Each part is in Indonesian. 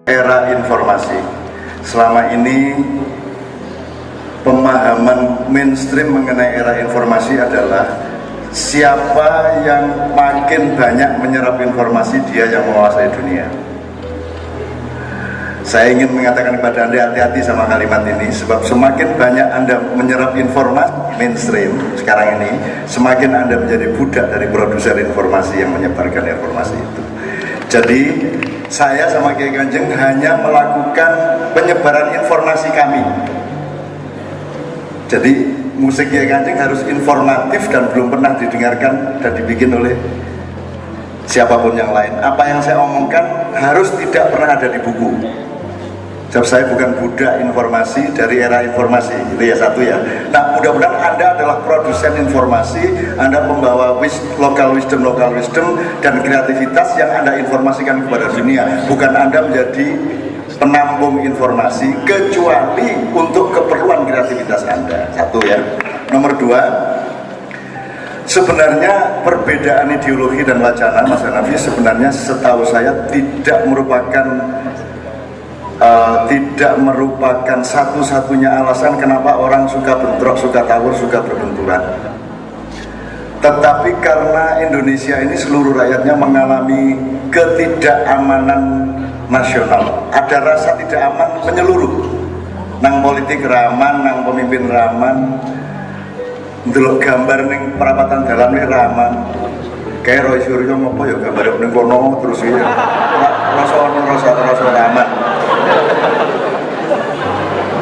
era informasi. Selama ini pemahaman mainstream mengenai era informasi adalah siapa yang makin banyak menyerap informasi, dia yang menguasai dunia. Saya ingin mengatakan kepada Anda, hati-hati sama kalimat ini, sebab semakin banyak Anda menyerap informasi mainstream sekarang ini, semakin Anda menjadi budak dari produser informasi yang menyebarkan informasi itu. Jadi saya sama Kiai Kanjeng hanya melakukan penyebaran informasi kami. Jadi musik Kiai Kanjeng harus informatif dan belum pernah didengarkan dan dibikin oleh siapapun yang lain. Apa yang saya omongkan harus tidak pernah ada di buku. Sebab saya bukan budak informasi dari era informasi, itu ya satu ya. Nah, mudah-mudahan Anda adalah produsen informasi, Anda membawa local wisdom dan kreativitas yang Anda informasikan kepada dunia. Bukan Anda menjadi penampung informasi, kecuali untuk keperluan kreativitas Anda. Satu ya. Nomor dua, sebenarnya perbedaan ideologi dan wacana Mas Hanafi sebenarnya setahu saya tidak merupakan satu-satunya alasan kenapa orang suka bentrok, suka tawur, suka berbenturan. Tetapi karena Indonesia ini seluruh rakyatnya mengalami ketidakamanan nasional, ada rasa tidak aman menyeluruh. Nang politik raman, nang pemimpin raman, ndelok gambar ning perapatan dalan wis raman. Kayak Roy Suryo ngopo ya gambar ning kono terus ya. Rasa raman.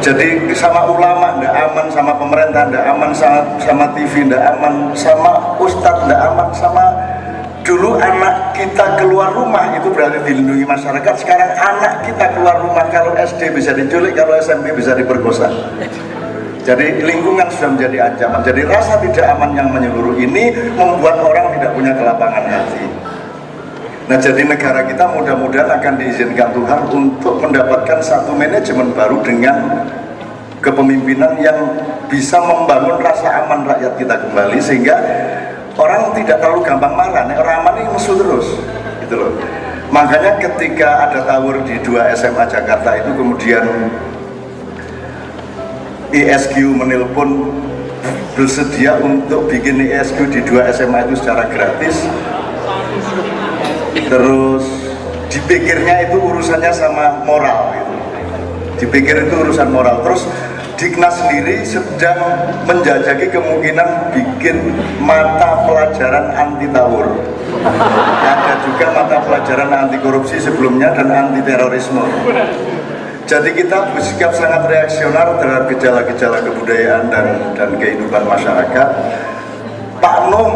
Jadi sama ulama ndak aman, sama pemerintah ndak aman, sama TV ndak aman, sama ustadz ndak aman, sama dulu anak kita keluar rumah itu berarti dilindungi masyarakat. Sekarang anak kita keluar rumah, kalau SD bisa diculik, kalau SMP bisa diperkosa. Jadi lingkungan sudah menjadi ancaman. Jadi rasa tidak aman yang menyeluruh ini membuat orang tidak punya kelapangan hati. Nah, jadi negara kita mudah-mudahan akan diizinkan Tuhan untuk mendapatkan satu manajemen baru dengan kepemimpinan yang bisa membangun rasa aman rakyat kita kembali, sehingga orang tidak terlalu gampang marah. Nek orang aman ini musuh terus, gitu loh. Makanya ketika ada tawur di 2 SMA Jakarta itu, kemudian ISQ menelpon bersedia untuk bikin ISQ di 2 SMA itu secara gratis. Terus dipikirnya itu urusannya sama moral gitu. Dipikir itu urusan moral. Terus Diknas sendiri sedang menjajaki kemungkinan bikin mata pelajaran anti tawur. Ada juga mata pelajaran anti korupsi sebelumnya dan anti terorisme. Jadi kita bersikap sangat reaksioner terhadap gejala-gejala kebudayaan dan kehidupan masyarakat. Pak Nuh,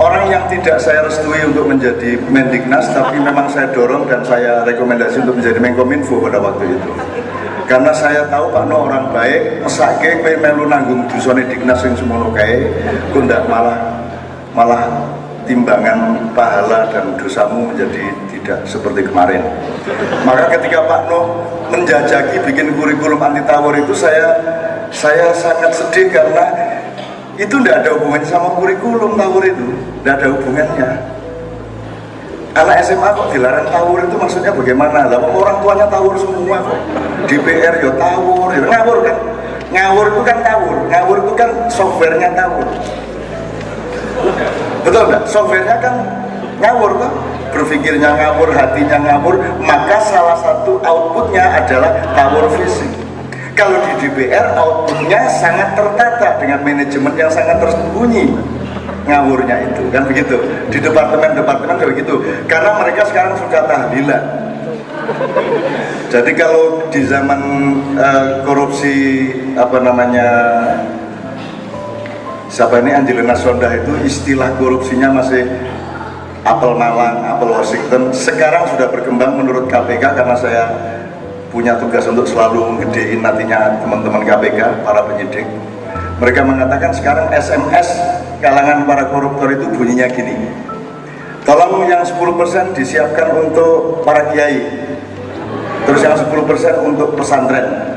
orang yang tidak saya restui untuk menjadi Mendiknas, tapi memang saya dorong dan saya rekomendasi untuk menjadi Menkominfo pada waktu itu. Karena saya tahu Pak Nuh orang baik, mesake kowe melu nanggung dusane Diknas sing semono kae, kok ndak malah timbangan pahala dan dosamu menjadi tidak seperti kemarin. Maka ketika Pak Nuh menjajaki bikin kurikulum anti tawur itu, saya sangat sedih karena itu tidak ada hubungannya sama kurikulum tawur itu, tidak ada hubungannya. Anak SMA kok dilarang tawur itu maksudnya bagaimana? Lah orang tuanya tawur semua kok. DPR ya tawur, ya ngawur kan? Ngawur itu kan tawur, ngawur itu kan softwarenya tawur. Betul nggak? Softwarenya kan ngawur kan? Berpikirnya ngawur, hatinya ngawur, maka salah satu outputnya adalah tawur fisik. Kalau di DPR outputnya sangat tertata dengan manajemen yang sangat tersembunyi. Ngawurnya itu kan begitu. Di departemen-departemen kayak begitu. Karena mereka sekarang suka tahlilan. Jadi kalau di zaman korupsi siapa ini Angelina Sondah itu istilah korupsinya masih apel Malang, apel Washington. Sekarang sudah berkembang menurut KPK, karena saya punya tugas untuk selalu ngedein nantinya teman-teman KPK, para penyidik. Mereka mengatakan sekarang SMS kalangan para koruptor itu bunyinya gini: tolong yang 10% disiapkan untuk para kiai, terus yang 10% untuk pesantren.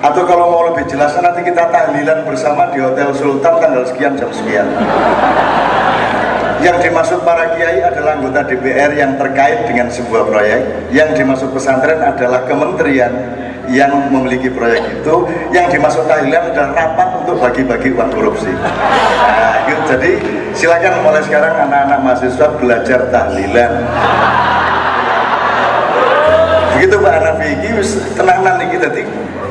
Atau kalau mau lebih jelasnya nanti kita tahlilan bersama di Hotel Sultan tanggal sekian jam sekian. Yang dimaksud para kiai adalah anggota DPR yang terkait dengan sebuah proyek. Yang dimaksud pesantren adalah kementerian yang memiliki proyek itu. Yang dimaksud tahlilan adalah rapat untuk bagi-bagi uang korupsi. Nah, gitu. Jadi silakan mulai sekarang anak-anak mahasiswa belajar tahlilan. Begitu Pak Hanafi, tenanan nih kita di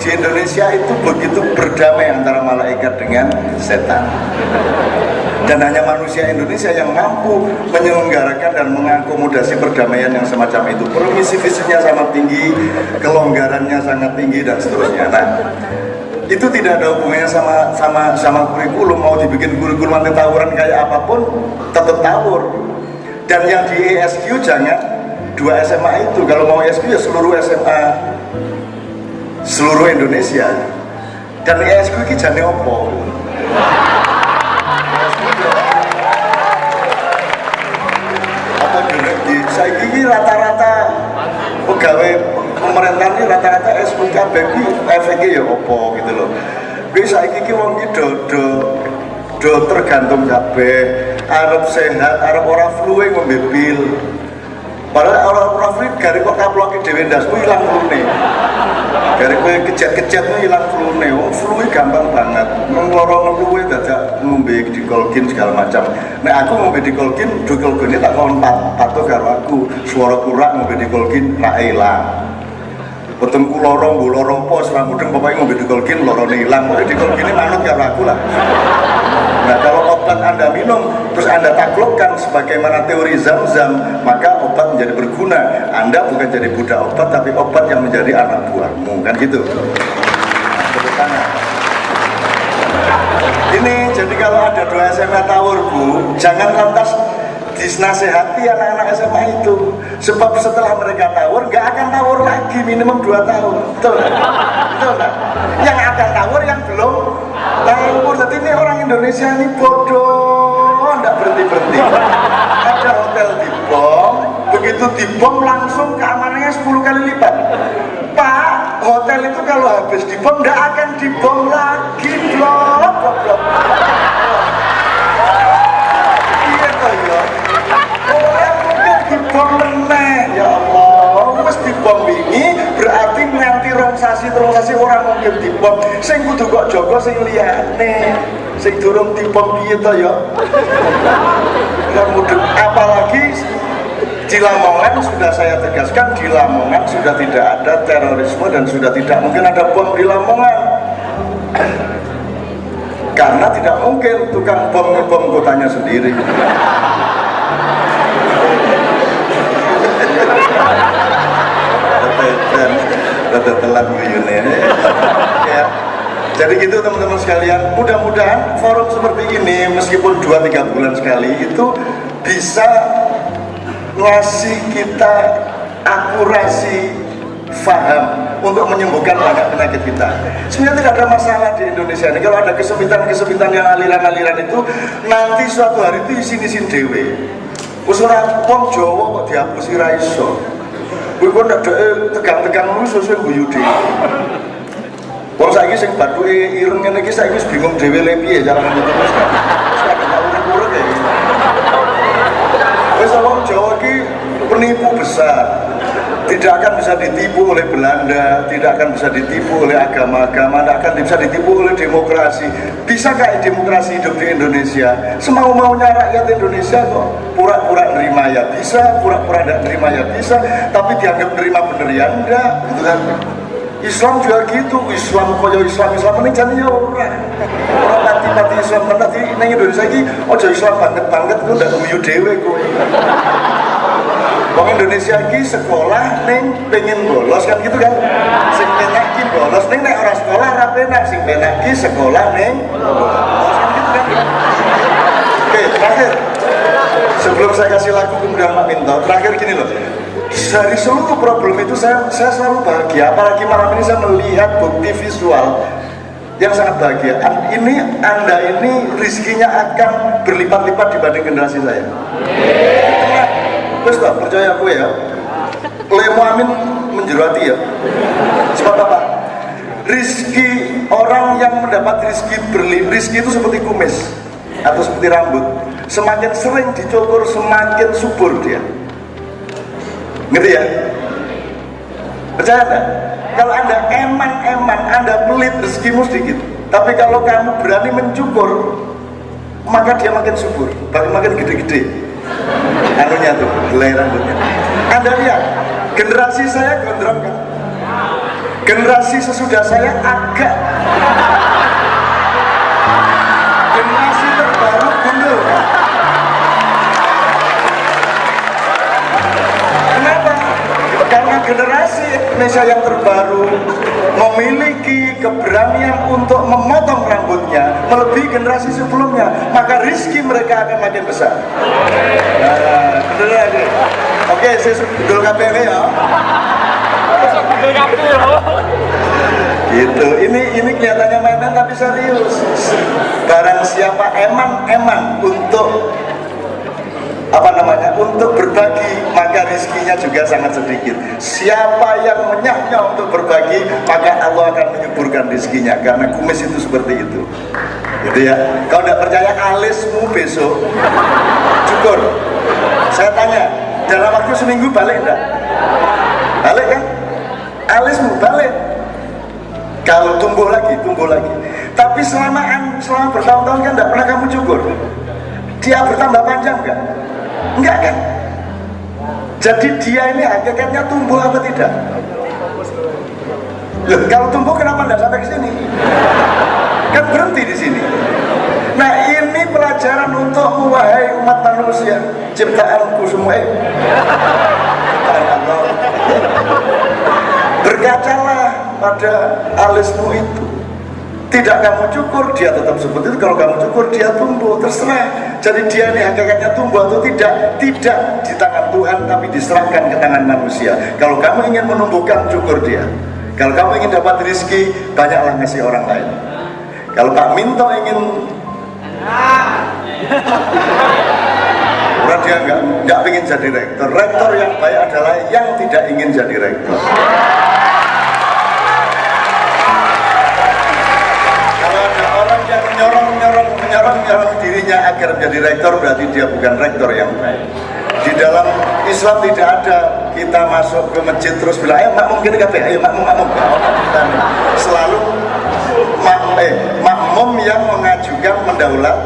Indonesia itu begitu berdamai antara malaikat dengan setan. Dan hanya manusia Indonesia yang mampu menyelenggarakan dan mengakomodasi perdamaian yang semacam itu. Permisivitasnya sangat tinggi, kelonggarannya sangat tinggi dan seterusnya. Nah, itu tidak ada hubungannya sama kurikulum. Mau dibikin kurikulum anti tawuran kayak apapun, tetap tawur. Dan yang di ESQ jangan 2 SMA itu. Kalau mau ESQ ya seluruh SMA seluruh Indonesia. Dan ESQ ini jane opo? Apa gini? Saya ini rata-rata pegawai pemerintah ini rata-rata SPKB ini efeknya ya opo gitu loh. Gue saya ini wong iki do tergantung kabeh. Arab sehat, Arab ora flu ngombe pil. Padahal orang flu gari kok kaploki dhewe ndasmu ilang flune. Gari kowe kejet-kejetmu ilang flune. Wong flu gampang banget. Ngloro ngluwe dadak ngombe dikolkin segala macam. Nek aku ngombe dikolkin, dikolkine tak kon patuh karo aku. Swara kurak ngombe dikolkin ra ilang. Botenku loro, mbok loro apa ora mudeng pokoke ngombe dikolkin lorone ilang. Pokoke dikolkine manut karo aku lah. Nah, kalau obat Anda minum, terus Anda taklukkan sebagaimana teori Zam-Zam, maka obat menjadi berguna. Anda bukan jadi budak obat, tapi obat yang menjadi anak buahmu, kan gitu. Ini, jadi kalau ada 2 SMA tawur, Bu, jangan lantas dinasehati anak-anak SMA itu. Sebab setelah mereka tawur, nggak akan tawur lagi, minimum 2 tahun. Betul nggak? Betul nggak? Yang akan tawur yang belum tawur. Jadi ini orang Indonesia ini bodoh, nggak berhenti-berhenti. Ada hotel dibom, begitu dibom langsung keamanannya 10 kali lipat. Pak, hotel itu kalau habis dibom nggak akan dibom lagi, blok. Iya toh ya. Orang mungkin dibom meneh, ya Allah. Wes dibom ini berarti nanti rongsasi orang mungkin dibom. Sing kudu kok jaga sing liyane. Sing durung dibom piye to ya. Apalagi di Lamongan sudah saya tegaskan, di Lamongan sudah tidak ada terorisme dan sudah tidak mungkin ada bom di Lamongan. Karena tidak mungkin tukang bom ngebom kotanya sendiri. Rada telat guyune ya. Jadi gitu teman-teman sekalian, mudah-mudahan forum seperti ini meskipun 2-3 bulan sekali itu bisa ngasih kita akurasi faham untuk menyembuhkan banyak penyakit kita. Sebenarnya tidak ada masalah di Indonesia ini. Kalau ada kesempitan-kesempitan yang aliran-aliran itu nanti suatu hari itu isin-isin dewe. Usura wong Jawa kok dihapusi ra iso. Kuwi kok ndak tegang-tegang terus sesuk guyu dhewe. Wong saiki sing bathuke ireng ngene iki saiki wis bingung dhewe le piye carane terus. Wis kadang urip-urip ya. Wis wong Jawa iki penipu besar. Tidak akan bisa ditipu oleh Belanda, tidak akan bisa ditipu oleh agama-agama, tidak akan bisa ditipu oleh demokrasi. Bisa kayak demokrasi hidup di Indonesia? Semau-maunya rakyat Indonesia kok. Pura-pura nerima ya bisa, pura-pura tidak nerima ya bisa, tapi dianggap nerima bener ya enggak, gitu kan? Islam juga gitu, Islam koyo Islam ini jadinya orang mati Islam nanti neng Indonesia ini, ojo Islam banget itu udah guyu dewe kowe. Wong Indonesia iki sekolah neng pengen bolos kan gitu kan. Sing penak ki bolos neng nek ora sekolah ora penak, sing penak ki sekolah neng bolos kan gitu kan. Oke, terakhir. Sebelum saya kasih lagu kemudian Pak Minto, terakhir gini loh. Dari seluruh problem itu saya selalu bahagia, apalagi malam ini saya melihat bukti visual yang sangat bahagia. Ini Anda ini rezekinya akan berlipat-lipat dibanding generasi saya. Terus tak percaya aku ya, lemu amin menjeruati ya. Sebab apa? Rizki orang yang mendapat rizki itu seperti kumis atau seperti rambut. Semakin sering dicukur, semakin subur dia. Ngerti ya? Percaya tak? Kalau Anda eman-eman, Anda pelit, rezekimu sedikit. Tapi kalau kamu berani mencukur, maka dia makin subur, makin gede-gede. Anunya tuh, helai rambutnya. Anda lihat, generasi saya gondrong kan? Generasi sesudah saya agak. Generasi terbaru gundul kan? Kenapa? Karena generasi Indonesia yang terbaru memiliki keberanian untuk memotong rambutnya melebihi generasi sebelumnya, maka rezeki mereka akan makin besar. Nah, bener lagi. Oke, saya sebut KPW ya. Gitu. Ini kelihatannya mainan tapi serius. Barang siapa eman untuk untuk berbagi, maka rezekinya juga sangat sedikit. Siapa yang menyah-nyah untuk berbagi, maka Allah akan menyuburkan rezekinya, karena kumis itu seperti itu. Gitu ya. Kalau tidak percaya, alismu besok cukur. Saya tanya, dalam waktu seminggu balik enggak? Balik kan? Alismu balik. Kalau tumbuh lagi. Tapi selama bertahun-tahun kan tidak pernah kamu cukur. Dia bertambah panjang enggak? Enggak kan? Jadi dia ini hakikatnya tumbuh apa tidak? Loh, kalau tumbuh kenapa tidak sampai ke sini? Kan berhenti di sini. Nah, ini pelajaran untuk wahai umat manusia, ciptaanku semua. Berkacalah pada alismu itu. Tidak kamu cukur, dia tetap seperti itu. Kalau kamu cukur, dia tumbuh, terserah. Jadi dia ini hakikatnya tumbuh atau tidak di tangan Tuhan, tapi diserahkan ke tangan manusia. Kalau kamu ingin menumbuhkan, cukur dia. Kalau kamu ingin dapat rezeki, banyaklah ngasih orang lain. Kalau Pak Minto ingin, orang dia nggak ingin jadi rektor. Rektor yang baik adalah yang tidak ingin jadi rektor. Menyorong dirinya agar menjadi rektor, berarti dia bukan rektor yang baik. Di dalam Islam tidak ada kita masuk ke masjid terus bilang ayo makmum gini kabeh, ayo makmum. Selalu makmum yang mengajukan mendaulat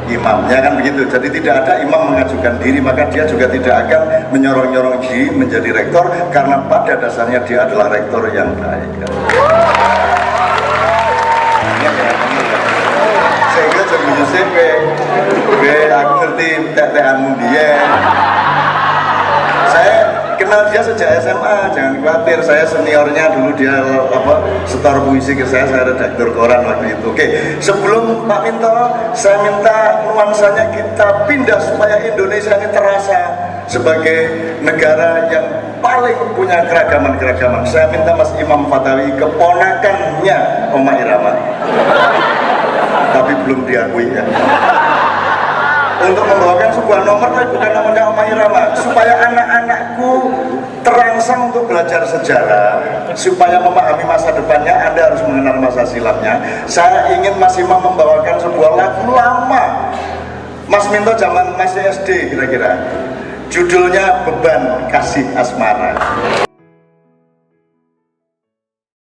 imamnya, kan begitu. Jadi tidak ada imam mengajukan diri, maka dia juga tidak akan menyorong-nyorong diri menjadi rektor, karena pada dasarnya dia adalah rektor yang baik. Sehingga jadi Yusuf aku ngerti teteanmu dia. Saya kenal dia sejak SMA, jangan khawatir. Saya seniornya dulu, dia setor puisi ke saya redaktur koran waktu itu. Oke, sebelum Pak Minto, saya minta nuansanya kita pindah supaya Indonesia ini terasa sebagai negara yang paling punya keragaman. Saya minta Mas Imam Fatawi, keponakannya Oma Irama, tapi belum diakui ya, untuk membawakan sebuah nomor, tapi bukan nomornya Oma Irama, supaya anak-anakku terangsang untuk belajar sejarah, supaya memahami masa depannya. Anda harus mengenal masa silamnya. Saya ingin Mas Imam membawakan sebuah lagu lama Mas Minto zaman masih SD kira-kira, judulnya Beban Kasih Asmara.